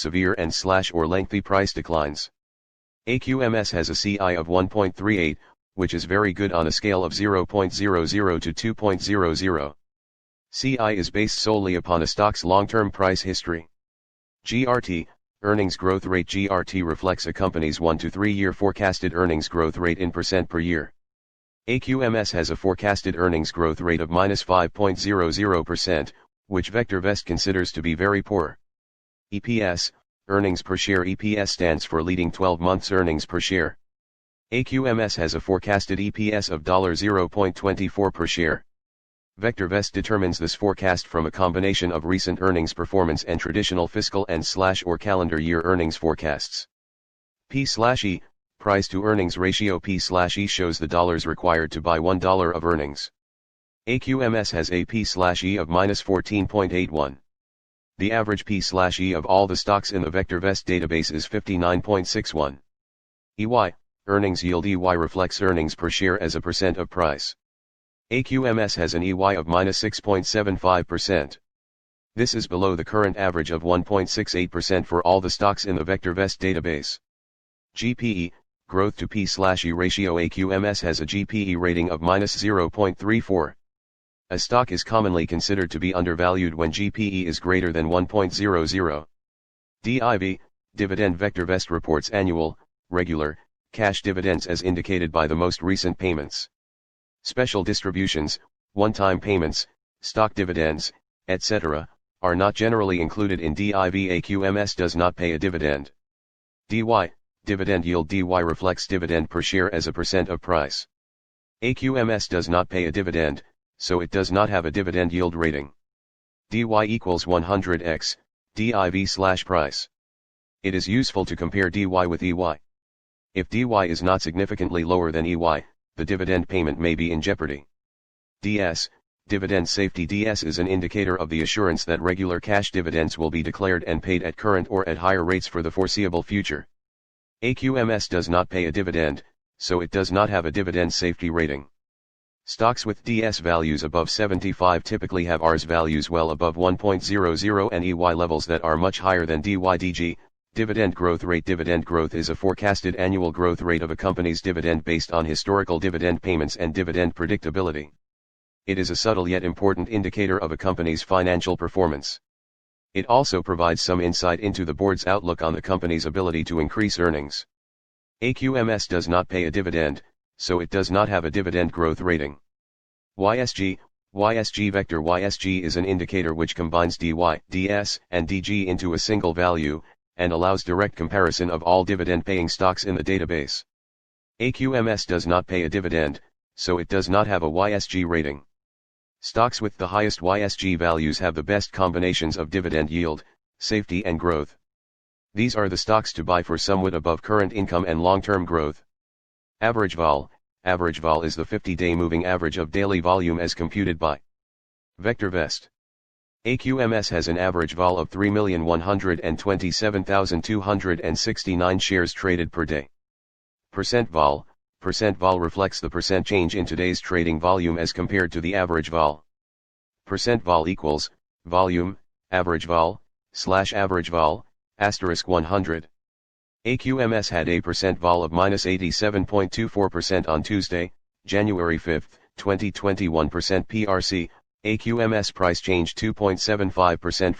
severe and or lengthy price declines. AQMS has a CI of 1.38, which is very good on a scale of 0.00 to 2.00. CI is based solely upon a stock's long-term price history. GRT, earnings growth rate. GRT reflects a company's 1 to 3 year forecasted earnings growth rate in percent per year. AQMS has a forecasted earnings growth rate of -5.00%, which VectorVest considers to be very poor. EPS, earnings per share. EPS stands for leading 12 months earnings per share. AQMS has a forecasted EPS of $0.24 per share. VectorVest determines this forecast from a combination of recent earnings performance and traditional fiscal and or calendar year earnings forecasts. P/E, price to earnings ratio. P/E shows the dollars required to buy $1 of earnings. AQMS has a P/E of -14.81. The average P/E of all the stocks in the VectorVest database is 59.61. EY, earnings yield. EY reflects earnings per share as a percent of price. AQMS has an EY of -6.75%. This is below the current average of 1.68% for all the stocks in the VectorVest database. GPE, growth to P/E ratio. AQMS has a GPE rating of -0.34. A stock is commonly considered to be undervalued when GPE is greater than 1.00. DIV, dividend. VectorVest reports annual, regular, cash dividends as indicated by the most recent payments. Special distributions, one-time payments, stock dividends, etc., are not generally included in DIV. AQMS does not pay a dividend. DY, dividend yield. DY reflects dividend per share as a percent of price. AQMS does not pay a dividend, so it does not have a dividend yield rating. DY equals 100x, DIV/price. It is useful to compare DY with EY. If DY is not significantly lower than EY, the dividend payment may be in jeopardy. DS, dividend safety. DS is an indicator of the assurance that regular cash dividends will be declared and paid at current or at higher rates for the foreseeable future. AQMS does not pay a dividend, so it does not have a dividend safety rating. Stocks with DS values above 75 typically have RS values well above 1.00 and EY levels that are much higher than DYDG. Dividend growth rate. Dividend growth is a forecasted annual growth rate of a company's dividend based on historical dividend payments and dividend predictability. It is a subtle yet important indicator of a company's financial performance. It also provides some insight into the board's outlook on the company's ability to increase earnings. AQMS does not pay a dividend, so it does not have a dividend growth rating. YSG, YSG vector. YSG is an indicator which combines DY, DS, and DG into a single value, and allows direct comparison of all dividend-paying stocks in the database. AQMS does not pay a dividend, so it does not have a YSG rating. Stocks with the highest YSG values have the best combinations of dividend yield, safety and growth. These are the stocks to buy for somewhat above current income and long-term growth. Average vol. Average vol is the 50-day moving average of daily volume as computed by VectorVest. AQMS has an average vol of 3,127,269 shares traded per day. Percent vol. Percent vol reflects the percent change in today's trading volume as compared to the average vol. Percent vol equals, volume, average vol, /average vol, *100. AQMS had a percent vol of -87.24% on Tuesday, January 5, 2021. PRC, AQMS price change 2.75% from